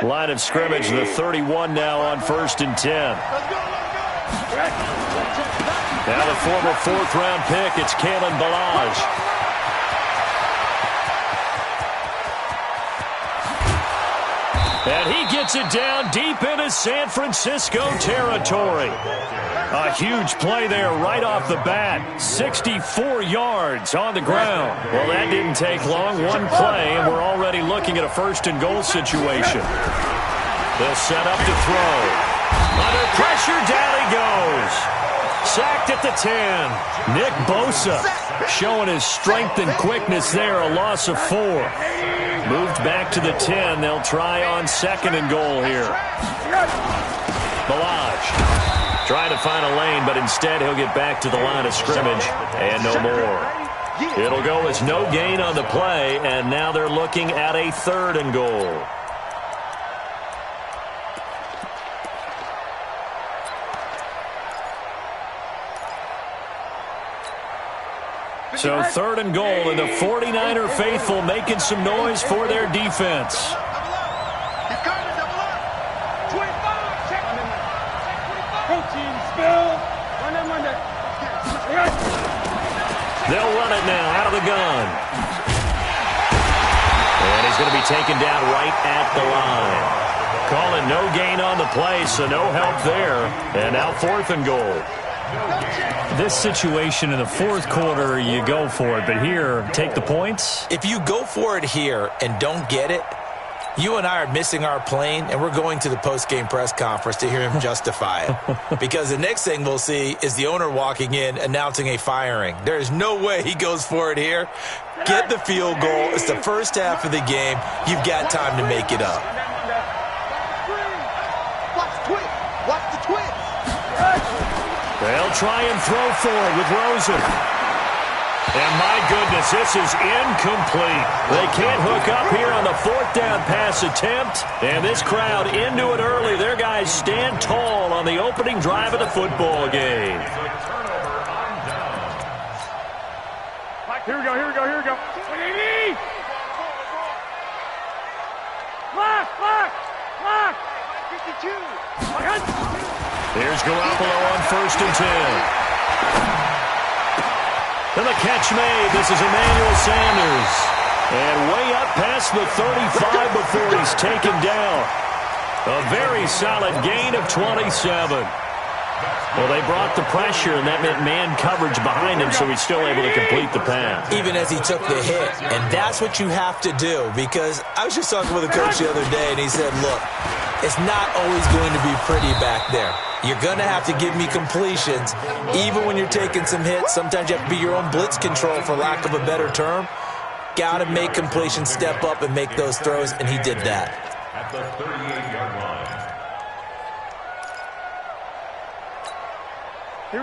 Line of scrimmage, the 31 now on 1st and 10. Now the former 4th-round pick, it's Kalen Ballage. And he gets it down deep into San Francisco territory. A huge play there right off the bat. 64 yards on the ground. Well, that didn't take long. One play, and we're already looking at a 1st and goal situation. They'll set up to throw. Under pressure, down he goes. Sacked at the 10. Nick Bosa showing his strength and quickness there. A loss of 4. Moved back to the 10. They'll try on 2nd and goal here. Ballage trying to find a lane, but instead he'll get back to the line of scrimmage and no more. It'll go as no gain on the play, and now they're looking at a 3rd and goal. So 3rd and goal, and the 49er faithful making some noise for their defense. They'll run it now out of the gun. And he's going to be taken down right at the line. Calling no gain on the play, so no help there. And now 4th and goal. This situation in the 4th quarter, you go for it. But here, take the points. If you go for it here and don't get it, you and I are missing our plane, and we're going to the post-game press conference to hear him justify it. Because the next thing we'll see is the owner walking in announcing a firing. There is no way he goes for it here. Get the field goal. It's the first half of the game. You've got time to make it up. Watch the twist. They'll try and throw forward with Rosen. And my goodness, this is incomplete. They can't hook up here on the 4th down pass attempt. And this crowd into it early. Their guys stand tall on the opening drive of the football game. Here we go. Lock. 52. Here's Garoppolo on 1st and 10. And the catch made. This is Emmanuel Sanders. And way up past the 35 before he's taken down. A very solid gain of 27. Well, they brought the pressure, and that meant man coverage behind him, so he's still able to complete the pass. Even as he took the hit. And that's what you have to do, because I was just talking with a coach the other day, and he said, look, it's not always going to be pretty back there. You're going to have to give me completions. Even when you're taking some hits, sometimes you have to be your own blitz control, for lack of a better term. Got to make completions, step up, and make those throws, and he did that. At the 38-yard line.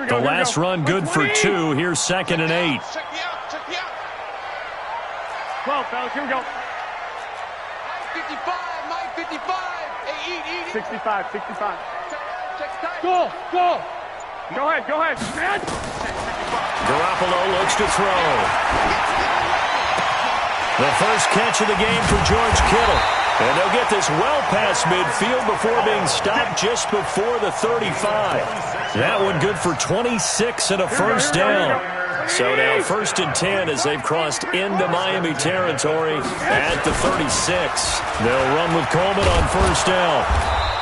The last run good for 2. Here's 2nd and 8. Check me out. 12, fellas, here we go. 55. 65. Go. Go ahead, man. Garoppolo looks to throw. The first catch of the game for George Kittle. And they'll get this well past midfield before being stopped just before the 35. That one good for 26 and a first down. So now 1st and 10 as they've crossed into Miami territory at the 36. They'll run with Coleman on 1st down.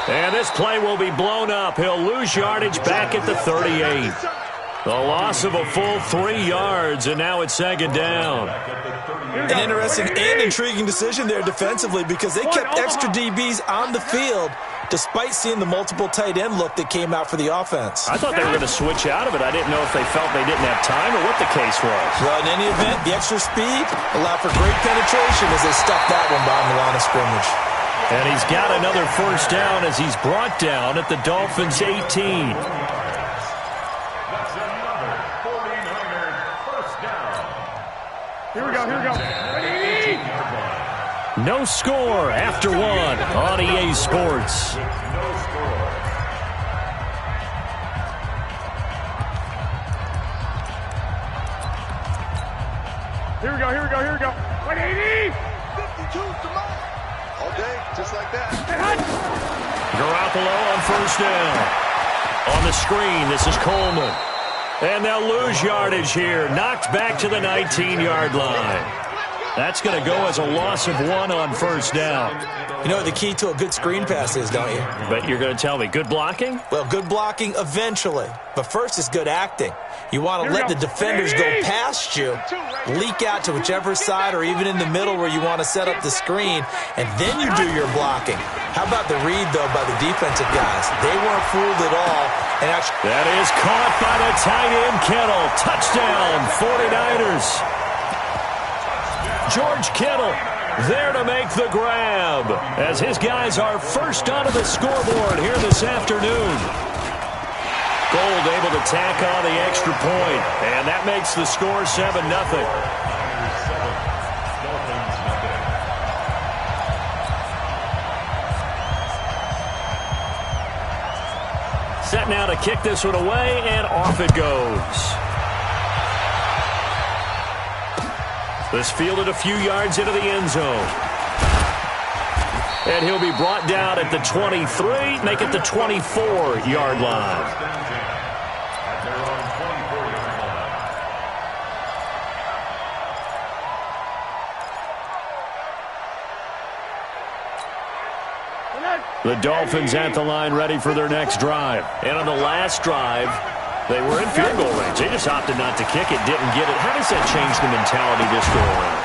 And this play will be blown up. He'll lose yardage back at the 38. The loss of a full 3 yards, and now it's 2nd down. An interesting and intriguing decision there defensively, because they kept extra DBs on the field despite seeing the multiple tight end look that came out for the offense. I thought they were going to switch out of it. I didn't know if they felt they didn't have time or what the case was. Well, in any event, the extra speed allowed for great penetration as they stuffed that one behind the line of scrimmage. And he's got another first down as he's brought down at the Dolphins' 18. Here we go. No score after 1 on EA Sports. Here we go. 180. 52, come on. All day, just like that. Garoppolo on first down. On the screen, this is Coleman. And they'll lose yardage here. Knocked back to the 19-yard line. That's going to go as a loss of 1 on first down. You know what the key to a good screen pass is, don't you? But you're going to tell me, good blocking? Well, good blocking eventually. But first is good acting. You want to let the defenders go past you, leak out to whichever side or even in the middle where you want to set up the screen, and then you do your blocking. How about the read, though, by the defensive guys? They weren't fooled at all. And actually, that is caught by the tight end, Kittle. Touchdown, 49ers. George Kittle there to make the grab as his guys are first onto the scoreboard here this afternoon. Gold able to tack on the extra point, and that makes the score 7-0. Set now to kick this one away, and off it goes. This fielded a few yards into the end zone. And he'll be brought down at the 23, make it the 24-yard line. The Dolphins at the line ready for their next drive. And on the last drive, they were in field goal range. They just opted not to kick it, didn't get it. How does that change the mentality this go around?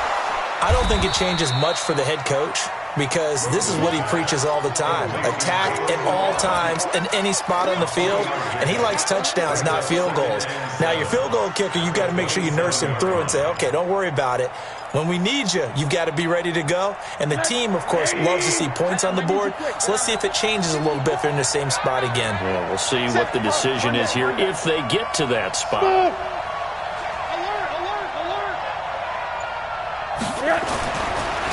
I don't think it changes much for the head coach because this is what he preaches all the time. Attack at all times in any spot on the field, and he likes touchdowns, not field goals. Now, your field goal kicker, you've got to make sure you nurse him through and say, okay, don't worry about it. When we need you, you've got to be ready to go. And the team, of course, loves to see points on the board. So let's see if it changes a little bit if they're in the same spot again. Well, we'll see what the decision is here if they get to that spot.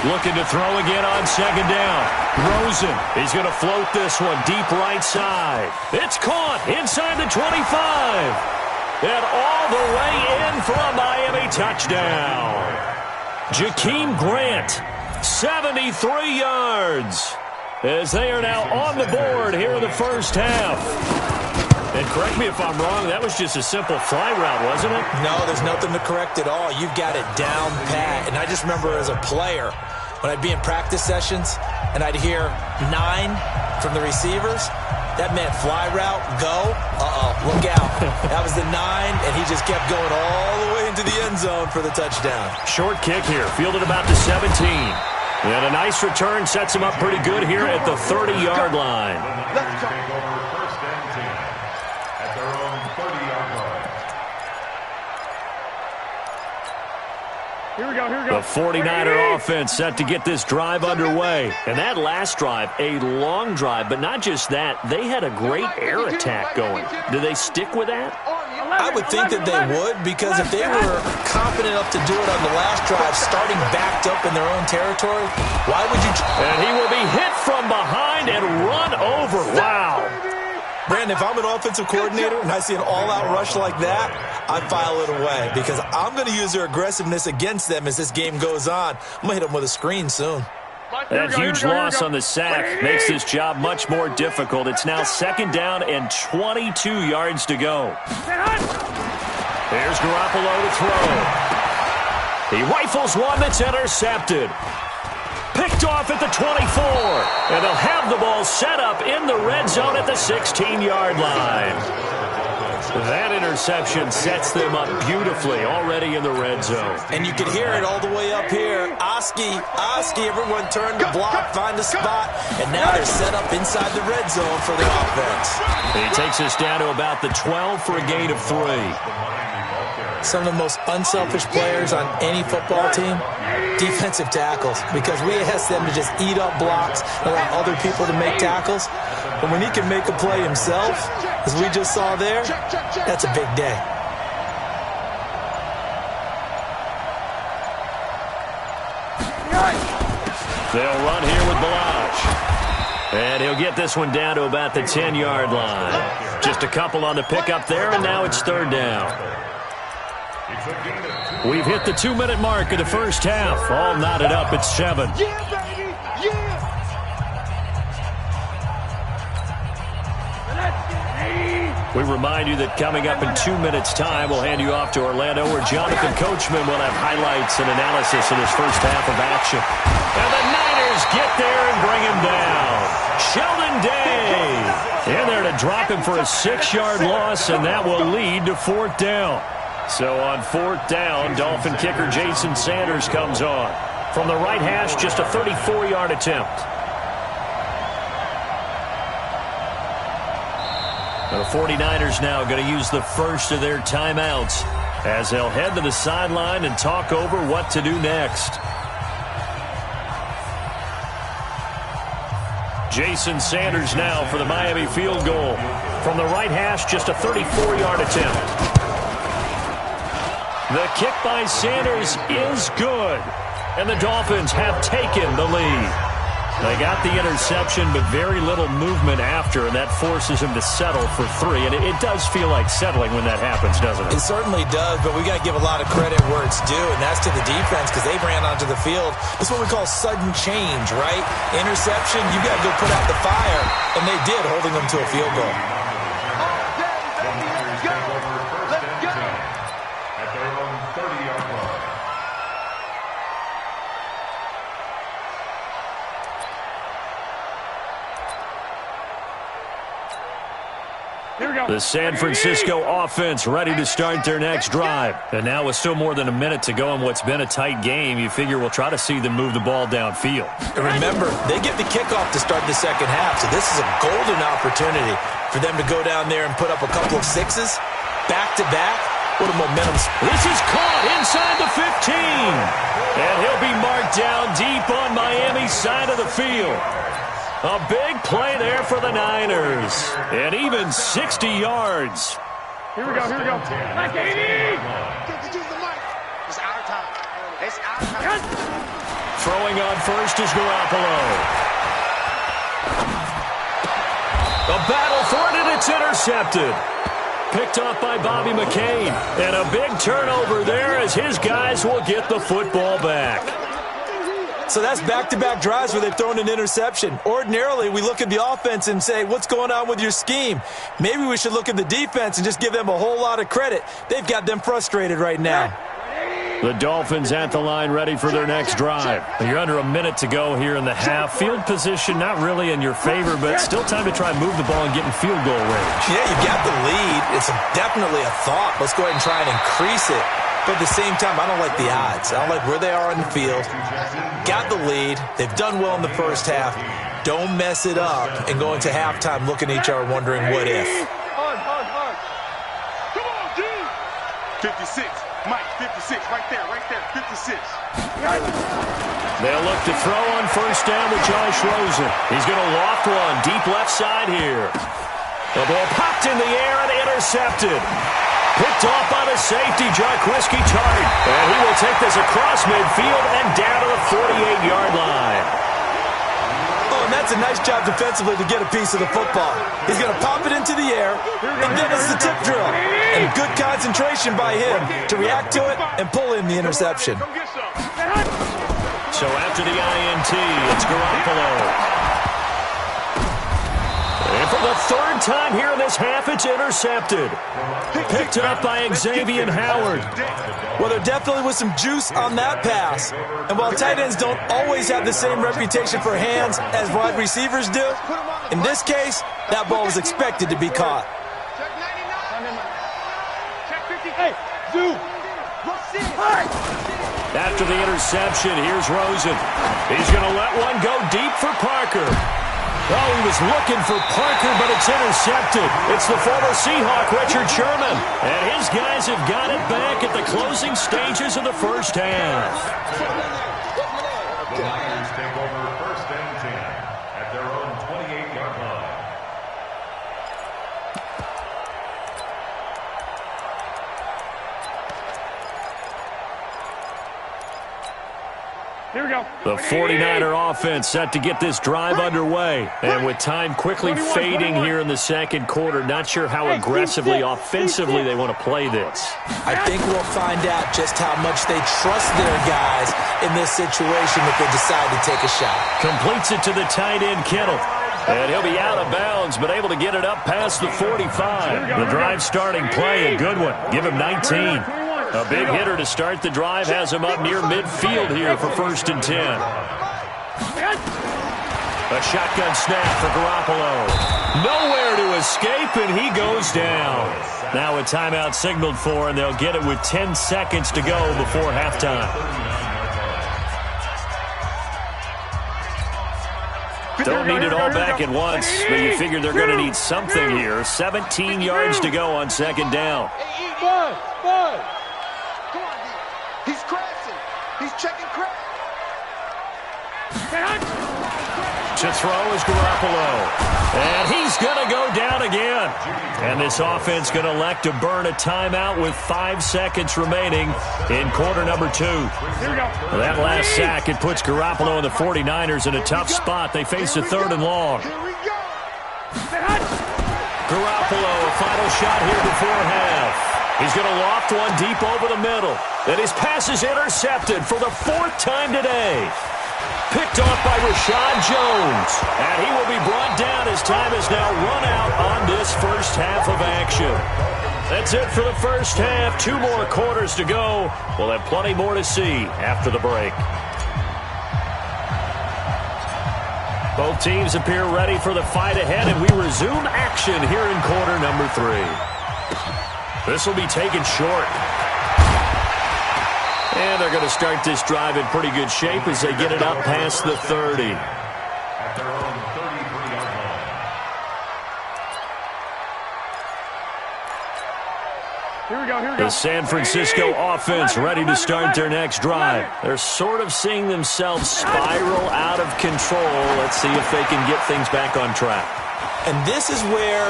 Looking to throw again on second down. Rosen, he's going to float this one deep right side. It's caught inside the 25. And all the way in for a Miami touchdown. Jakeem Grant, 73 yards, as they are now on the board here in the first half. And correct me if I'm wrong, that was just a simple fly route, wasn't it? No, there's nothing to correct at all. You've got it down pat. And I just remember as a player, when I'd be in practice sessions and I'd hear 9 from the receivers, that meant fly route, go, look out. That was the 9, and he just kept going all the way into the end zone for the touchdown. Short kick here, fielded about the 17. And a nice return sets him up pretty good here at the 30-yard line. Here we go, here we go. The 49er offense set to get this drive underway. And that last drive, a long drive, but not just that. They had a great air attack going. Do they stick with that? I would think that they would, because if they were confident enough to do it on the last drive, starting backed up in their own territory, why would you... And he will be hit from behind and run over. Wow. Brandon, if I'm an offensive coordinator and I see an all-out rush like that, I file it away because I'm going to use their aggressiveness against them as this game goes on. I'm going to hit them with a screen soon. That huge loss on the sack makes this job much more difficult. It's now second down and 22 yards to go. There's Garoppolo to throw. He rifles one that's intercepted. Picked off at the 24. And they'll have the ball set up in the red zone at the 16-yard line. That interception sets them up beautifully already in the red zone. And you can hear it all the way up here. Oski, everyone turned to block, find a spot, and now they're set up inside the red zone for the offense. He takes us down to about the 12 for a gain of 3. Some of the most unselfish players on any football team, defensive tackles, because we ask them to just eat up blocks and allow other people to make tackles. But when he can make a play himself, as we just saw there, that's a big day. They'll run here with Balaj. And he'll get this one down to about the 10-yard line. Just a couple on the pickup there, and now it's third down. We've hit the 2-minute mark of the first half. All knotted up at 7. Yeah, baby! Yeah! We remind you that coming up in 2 minutes' time, we'll hand you off to Orlando, where Jonathan Coachman will have highlights and analysis of his first half of action. And the Niners get there and bring him down. Sheldon Day in there to drop him for a 6-yard loss, and that will lead to 4th down. So on 4th down, Dolphin kicker Jason Sanders comes on. From the right hash, just a 34-yard attempt. The 49ers now going to use the first of their timeouts as they'll head to the sideline and talk over what to do next. Jason Sanders now for the Miami field goal. From the right hash, just a 34-yard attempt. The kick by Sanders is good, and the Dolphins have taken the lead. They got the interception, but very little movement after, and that forces him to settle for 3. And it does feel like settling when that happens, doesn't it? It certainly does, but we got to give a lot of credit where it's due, and that's to the defense because they ran onto the field. That's what we call sudden change, right? Interception, you got to go put out the fire, and they did, holding them to a field goal. At their own 30-yard line. Here we go. The San Francisco offense ready to start their next drive. And now with still more than a minute to go in what's been a tight game, you figure we'll try to see them move the ball downfield. And remember, they get the kickoff to start the second half, so this is a golden opportunity for them to go down there and put up a couple of 6s, back-to-back. What a momentum. This is caught inside the 15. And he'll be marked down deep on Miami's side of the field. A big play there for the Niners. And even 60 yards. Here we go. Like 80. It's our time. It's our time. Throwing on first is Garoppolo. A battle for it, and it's intercepted. Picked off by Bobby McCain. And a big turnover there as his guys will get the football back. So that's back-to-back drives where they've thrown an interception. Ordinarily, we look at the offense and say, what's going on with your scheme? Maybe we should look at the defense and just give them a whole lot of credit. They've got them frustrated right now. The Dolphins at the line ready for their next drive. You're under a minute to go here in the half. Field position not really in your favor, but still time to try and move the ball and get in field goal range. Yeah, you got the lead. It's definitely a thought. Let's go ahead and try and increase it. But at the same time, I don't like the odds. I don't like where they are on the field. Got the lead. They've done well in the first half. Don't mess it up and go into halftime looking at each other wondering what if. Hard. Come on, G. 56. Mike, 56. Right there. 56. They'll look to throw on first down with Josh Rosen. He's going to loft one deep left side here. The ball popped in the air and intercepted. Picked off by the safety, Jarquiski Tart. And he will take this across midfield and down to the 48-yard line. Oh, and that's a nice job defensively to get a piece of the football. He's going to pop it into the air and give us the tip drill. And good concentration by him to react to it and pull in the interception. So after the INT, it's Garoppolo. And for the third time here in this half, it's intercepted. Picked up by Xavier Howard. Well, there definitely was some juice on that pass. And while tight ends don't always have the same reputation for hands as wide receivers do, in this case, that ball was expected to be caught. After the interception, here's Rosen. He's going to let one go deep for Parker. Oh, he was looking for Parker, but it's intercepted. It's the former Seahawk, Richard Sherman. And his guys have got it back at the closing stages of the first half. The Niners take over first and 10 at their own 28-yard line. Here we go. The 49er offense set to get this drive underway. And with time quickly fading here in the second quarter, not sure how aggressively, offensively they want to play this. I think we'll find out just how much they trust their guys in this situation if they decide to take a shot. Completes it to the tight end, Kittle. And he'll be out of bounds, but able to get it up past the 45. The drive starting play, a good one. Give him 19. A big hitter to start the drive has him up near midfield here for 1st and 10. A shotgun snap for Garoppolo. Nowhere to escape, and he goes down. Now a timeout signaled for, and they'll get it with 10 seconds to go before halftime. Don't need it all back at once, but you figure they're going to need something here. 17 yards to go on 2nd down. One. Come on, D. He's crashing. He's checking crash. To throw is Garoppolo. And he's going to go down again. And this offense going to elect to burn a timeout with 5 seconds remaining in quarter number 2. That last sack, it puts Garoppolo and the 49ers in a tough spot. They face a 3rd and long. Garoppolo, a final shot here before half. He's going to loft one deep over the middle. And his pass is intercepted for the 4th time today. Picked off by Rashad Jones. And he will be brought down as time has now run out on this first half of action. That's it for the first half. 2 more quarters to go. We'll have plenty more to see after the break. Both teams appear ready for the fight ahead, and we resume action here in quarter number 3. This will be taken short. And they're going to start this drive in pretty good shape as they get it up past the 30. At their own 33-yard line. Here we go. The San Francisco offense ready to start their next drive. They're sort of seeing themselves spiral out of control. Let's see if they can get things back on track. And this is where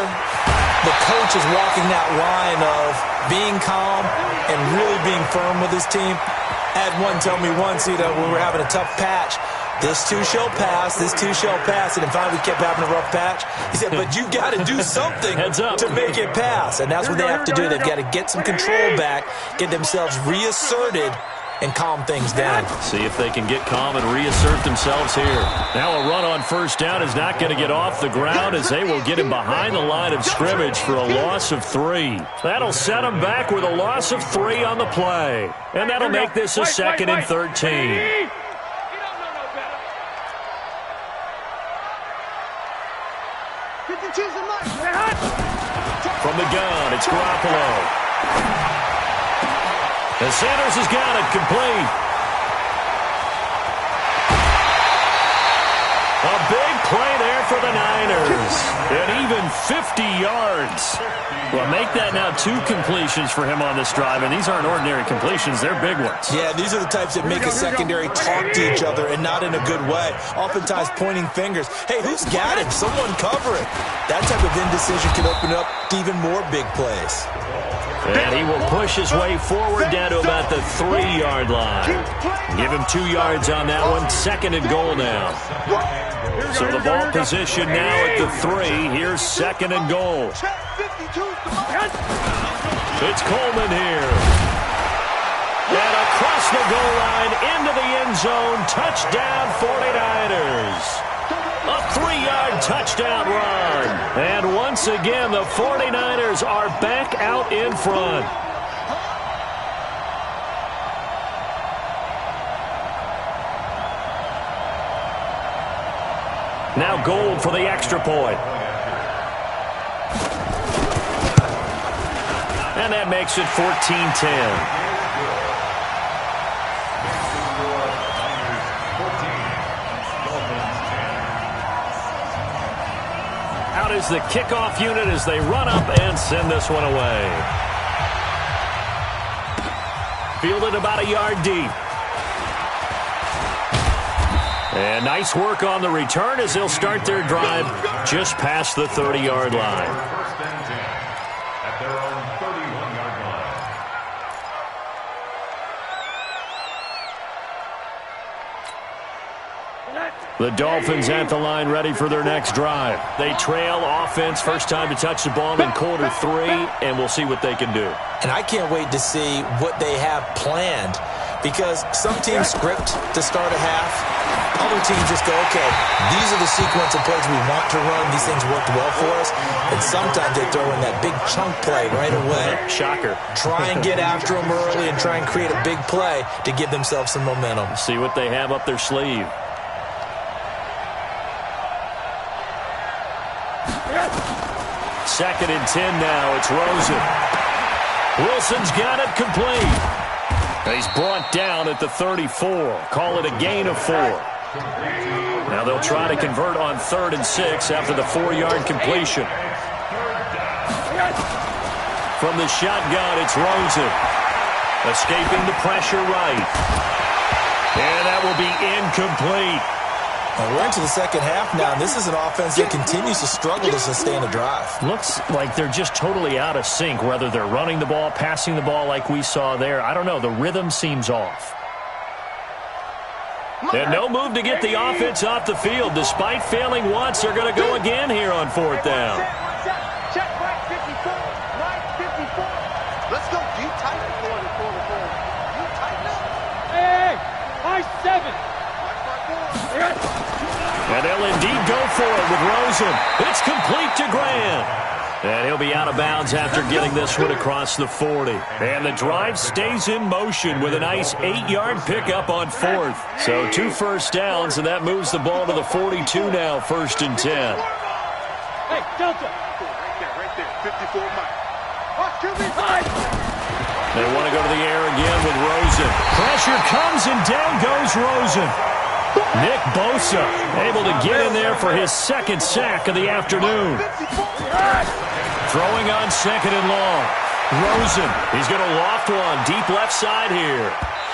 the coach is walking that line of being calm and really being firm with his team. I had one tell me once, when we were having a tough patch, this too shall pass, this too shall pass, and then finally we kept having a rough patch. He said, but you got to do something to make it pass, and that's what they have to do. They've got to get some control back, get themselves reasserted, and calm things down. See if they can get calm and reassert themselves here. Now a run on 1st down is not going to get off the ground as they will get him behind the line of scrimmage for a loss of 3. That'll set him back with a loss of 3 on the play. And that'll make this a 2nd and 13. From the gun, it's Garoppolo. And Sanders has got it complete. A big play there for the Niners. And even 50 yards. Well, make that now 2 completions for him on this drive. And these aren't ordinary completions. They're big ones. Yeah, these are the types that make a secondary talk to each other and not in a good way. Oftentimes pointing fingers. Hey, who's got him? Someone cover it. That type of indecision can open up to even more big plays. And he will push his way forward down to about the 3-yard line. Give him 2 yards on that one. 2nd and goal now. So the ball position now at the 3. Here's 2nd and goal. It's Coleman here. And across the goal line into the end zone. Touchdown 49ers. A 3-yard touchdown run. And once again, the 49ers are back out in front. Now Gold for the extra point. And that makes it 14-10. Out is the kickoff unit as they run up and send this one away. Fielded about a yard deep. And nice work on the return as they'll start their drive just past the 30-yard line. 1st and 10 at their own 31-yard line. The Dolphins at the line ready for their next drive. They trail offense, first time to touch the ball in quarter 3, and we'll see what they can do. And I can't wait to see what they have planned, because some teams script to start a half, Other teams just go, okay, these are the sequence of plays we want to run. These things worked well for us. And sometimes they throw in that big chunk play right away. Shocker. Try and get after them early and try and create a big play to give themselves some momentum. See what they have up their sleeve. Second and 10 now. It's Rosen. Wilson's got it complete. He's brought down at the 34. Call it a gain of 4. Now they'll try to convert on 3rd and 6 after the 4-yard completion. From the shotgun, it's Rosen. Escaping the pressure right. And that will be incomplete. Well, we're into the second half now, and this is an offense that continues to struggle to sustain a drive. Looks like they're just totally out of sync, whether they're running the ball, passing the ball like we saw there. I don't know. The rhythm seems off. And no move to get the offense off the field. Despite failing once, they're going to go again here on 4th down. Check right 54. Right 54. Let's go. You tighten for the quarter. You tighten up. Hey, I 7. And they'll indeed go for it with Rosen. It's complete to Grant. And he'll be out of bounds after getting this one across the 40. And the drive stays in motion with a nice 8-yard pickup on 4th. So 2 first downs, and that moves the ball to the 42 now, 1st and 10. Hey, Delta. Right there. 54 Mike. Watch QB. They want to go to the air again with Rosen. Pressure comes, and down goes Rosen. Nick Bosa able to get in there for his 2nd sack of the afternoon. Throwing on 2nd and long. Rosen, he's going to loft one deep left side here.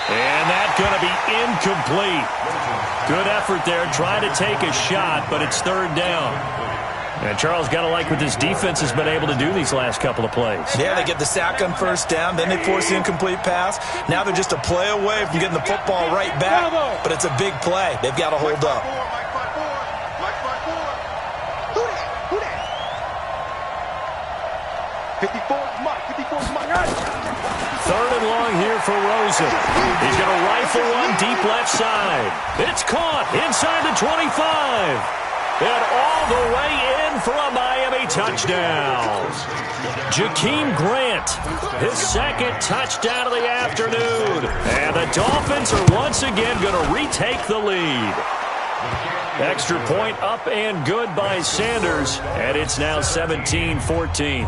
And that's going to be incomplete. Good effort there, trying to take a shot, but it's 3rd down. And Charles, got to like what this defense has been able to do these last couple of plays. Yeah, they get the sack on 1st down, then they force the incomplete pass. Now they're just a play away from getting the football right back, but it's a big play. They've got to hold up. Mike 5-4. Who that? 54 is Mike. 54 is Mike. 3rd and long here for Rosen. He's going to rifle one deep left side. It's caught inside the 25. And all the way in for a Miami touchdown. Jakeem Grant, his 2nd touchdown of the afternoon. And the Dolphins are once again going to retake the lead. Extra point up and good by Sanders. And it's now 17-14.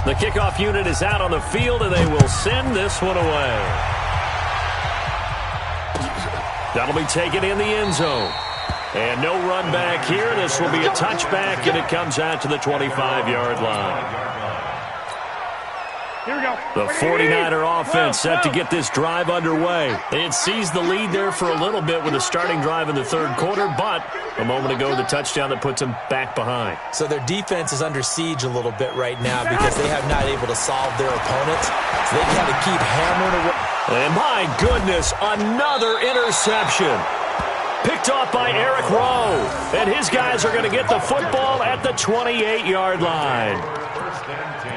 The kickoff unit is out on the field, and they will send this one away. That'll be taken in the end zone. And no run back here. This will be a touchback, and it comes out to the 25-yard line. Here we go. The 49er offense set to get this drive underway. They had seized the lead there for a little bit with a starting drive in the 3rd quarter, but a moment ago, the touchdown that puts them back behind. So their defense is under siege a little bit right now because they have not able to solve their opponents. So they've got to keep hammering away. And my goodness, another interception. Picked off by Eric Rowe. And his guys are going to get the football at the 28-yard line.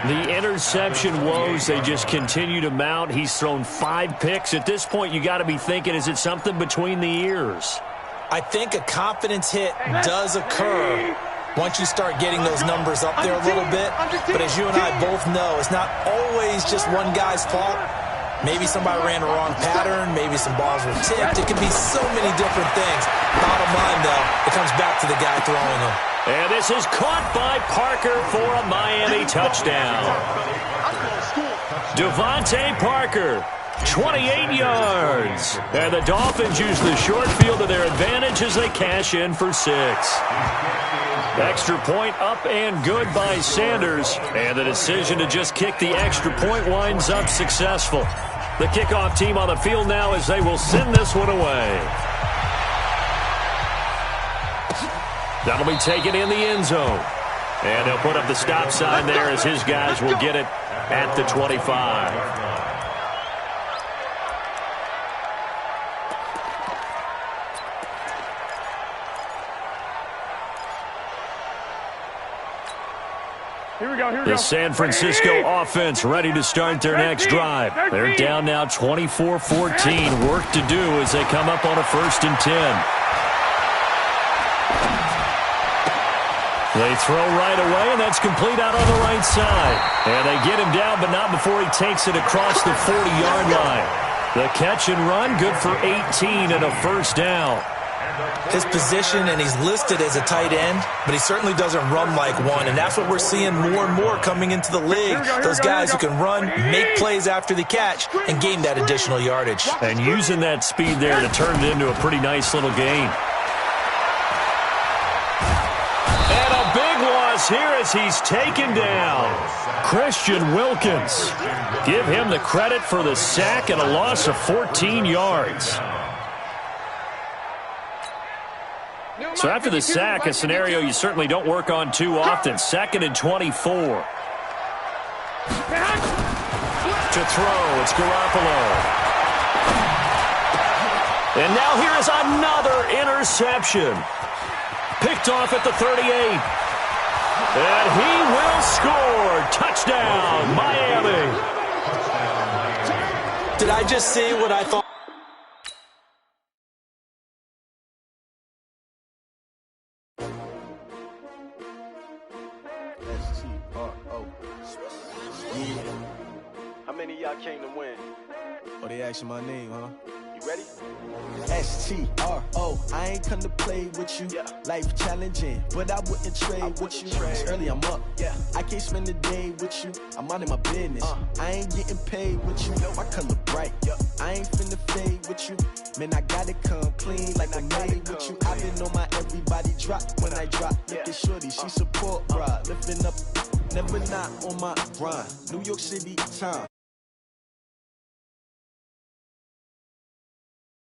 The interception woes, they just continue to mount. He's thrown 5 picks. At this point, you got to be thinking, is it something between the ears? I think a confidence hit does occur once you start getting those numbers up there a little bit. But as you and I both know, it's not always just one guy's fault. Maybe somebody ran the wrong pattern. Maybe some balls were tipped. It could be so many different things. Bottom line, though, it comes back to the guy throwing them. And this is caught by Parker for a Miami touchdown. Devontae Parker, 28 yards. And the Dolphins use the short field to their advantage as they cash in for 6. Extra point up and good by Sanders. And the decision to just kick the extra point winds up successful. The kickoff team on the field now as they will send this one away. That'll be taken in the end zone. And they'll put up the stop sign there as his guys will get it at the 25. Here we go, here we The go. San Francisco offense ready to start their next drive. They're down now 24-14. Work to do as they come up on a 1st and 10. They throw right away, and that's complete out on the right side. And they get him down, but not before he takes it across the 40-yard line. The catch and run, good for 18 and a 1st down. His position, and he's listed as a tight end, but he certainly doesn't run like one, and that's what we're seeing more and more coming into the league. Those guys who can run, make plays after the catch, and gain that additional yardage. And using that speed there to turn it into a pretty nice little gain. And a big loss here as he's taken down. Christian Wilkins. Give him the credit for the sack and a loss of 14 yards. So after the sack, a scenario you certainly don't work on too often. 2nd and 24. To throw, it's Garoppolo. And now here is another interception. Picked off at the 38. And he will score. Touchdown, Miami. Did I just see what I thought? How many of y'all came to win? Oh, they asking my name, huh? You ready? S-T-R-O, I ain't come to play with you. Yeah. Life challenging, but I wouldn't trade with you. It's early, I'm up. Yeah. I can't spend the day with you. I'm minding my business. I ain't getting paid with you. My color bright. I ain't finna fade with you. Man, I gotta come clean like I'm made with you. I've been on my everybody drop when I drop. Look at shorty, she support, bruh. Lifting up, never not on my grind. New York City time.